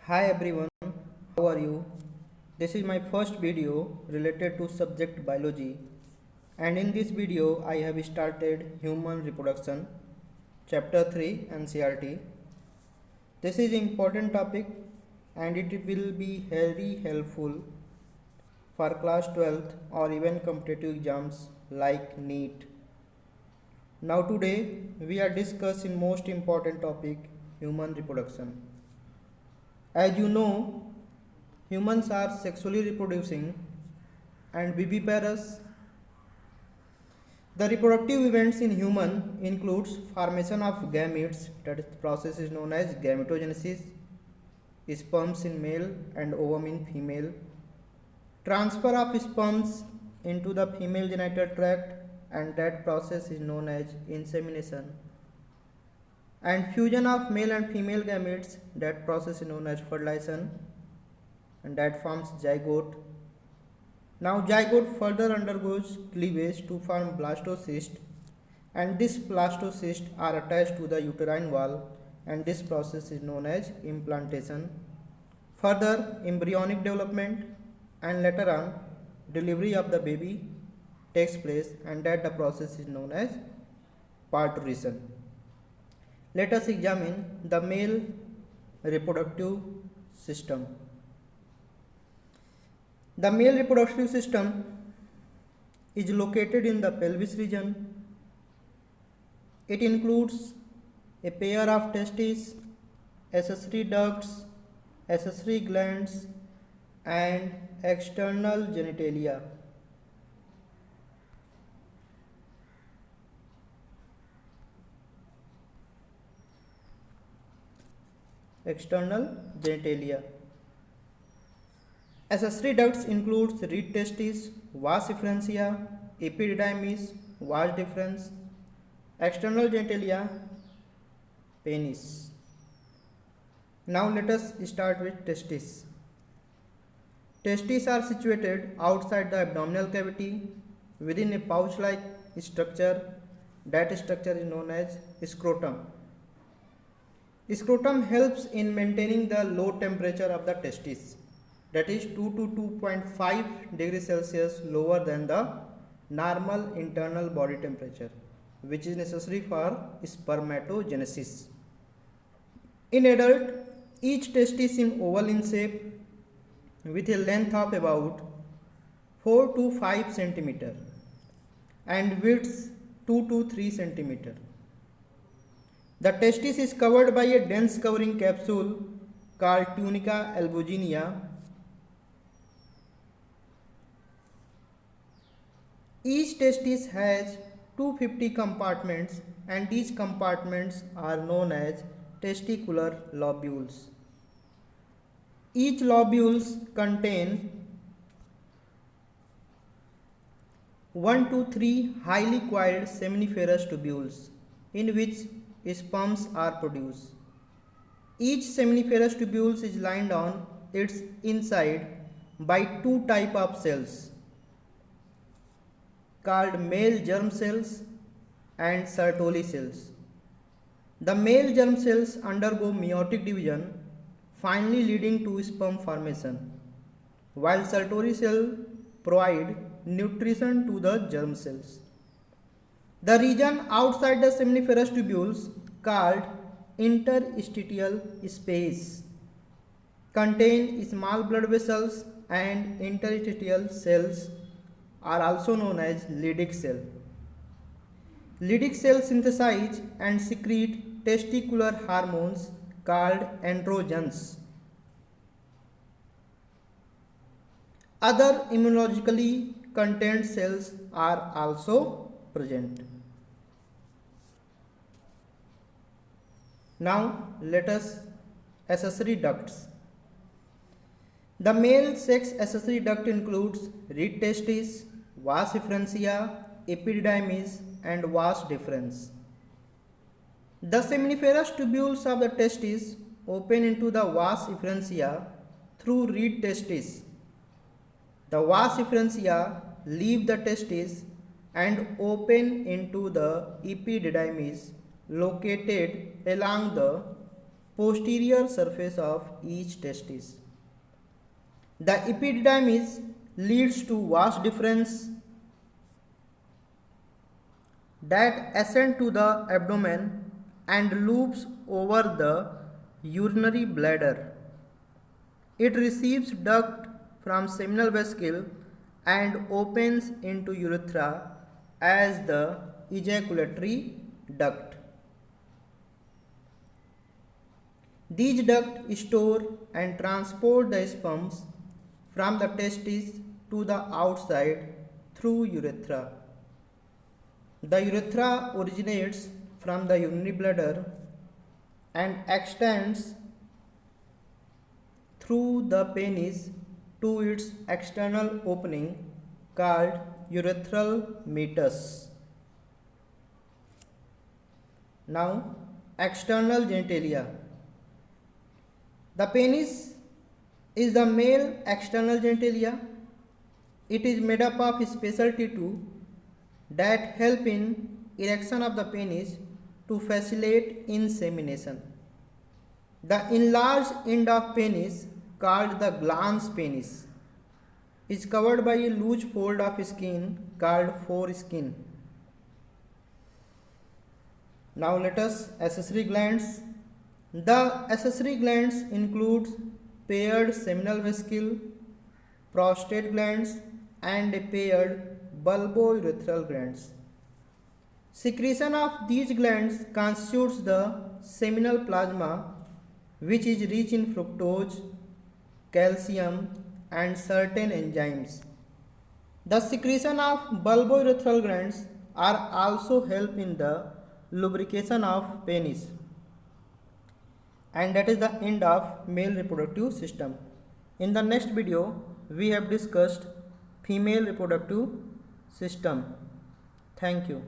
Hi everyone, how are you? This is my first video related to subject biology, and in this video I have started human reproduction chapter 3 NCERT. This is important topic and it will be very helpful for class 12th or even competitive exams like NEET. Now today we are discussing most important topic, human reproduction. As you know, humans are sexually reproducing and viviparous. The reproductive events in human includes formation of gametes, that is process is known as gametogenesis, sperms in male and ovum in female, transfer of sperms into the female genital tract, and that process is known as insemination, and fusion of male and female gametes, that process is known as fertilization, and that forms zygote. Now zygote further undergoes cleavage to form blastocyst, and these blastocysts are attached to the uterine wall, and this process is known as implantation. Further embryonic development and later on delivery of the baby takes place, and that the process is known as parturition. Let us examine the male reproductive system. The male reproductive system is located in the pelvis region. It includes a pair of testes, accessory ducts, accessory glands, and external genitalia. External genitalia. Accessory ducts includes reed testis, vas efferentia, epididymis, vas deferens, external genitalia, penis. Now let us start with testes. Testes are situated outside the abdominal cavity within a pouch-like structure. That structure is known as scrotum. Scrotum helps in maintaining the low temperature of the testis, that is 2 to 2.5 degrees Celsius lower than the normal internal body temperature, which is necessary for spermatogenesis. In adult, each testis is oval in shape with a length of about 4 to 5 centimeter and width 2 to 3 centimeter. The testis is covered by a dense covering capsule called tunica albuginea. Each testis has 250 compartments, and these compartments are known as testicular lobules. Each lobules contain 1 to 3 highly coiled seminiferous tubules in which sperms are produced. Each seminiferous tubule is lined on its inside by two types of cells called male germ cells and Sertoli cells. The male germ cells undergo meiotic division, finally leading to sperm formation, while Sertoli cells provide nutrition to the germ cells. The region outside the seminiferous tubules, called interstitial space, contain small blood vessels, and interstitial cells are also known as Leydig cell. Leydig cells synthesize and secrete testicular hormones called androgens. Other immunologically contained cells are also present. Now let us accessory ducts. The male sex accessory duct includes reed testis, vas efferentia, epididymis, and vas deferens. The seminiferous tubules of the testis open into the vas efferentia through reed testis. The vas efferentia leave the testis and open into the epididymis located along the posterior surface of each testis. The epididymis leads to vas deferens that ascend to the abdomen and loops over the urinary bladder. It receives duct from seminal vesicle and opens into urethra as the ejaculatory duct. These ducts store and transport the sperms from the testis to the outside through urethra. The urethra originates from the urinary bladder and extends through the penis to its external opening called urethral meatus. Now, external genitalia. The penis is the male external genitalia. It is made up of special tissue that help in erection of the penis to facilitate insemination. The enlarged end of penis, called the glans penis, is covered by a loose fold of skin called foreskin. Now let us accessory glands. The accessory glands include paired seminal vesicle, prostate glands, and paired bulbourethral glands. Secretion of these glands constitutes the seminal plasma, which is rich in fructose, calcium, and certain enzymes. The secretion of bulbourethral glands are also help in the lubrication of penis. And that is the end of male reproductive system. In the next video, we have discussed female reproductive system. Thank you.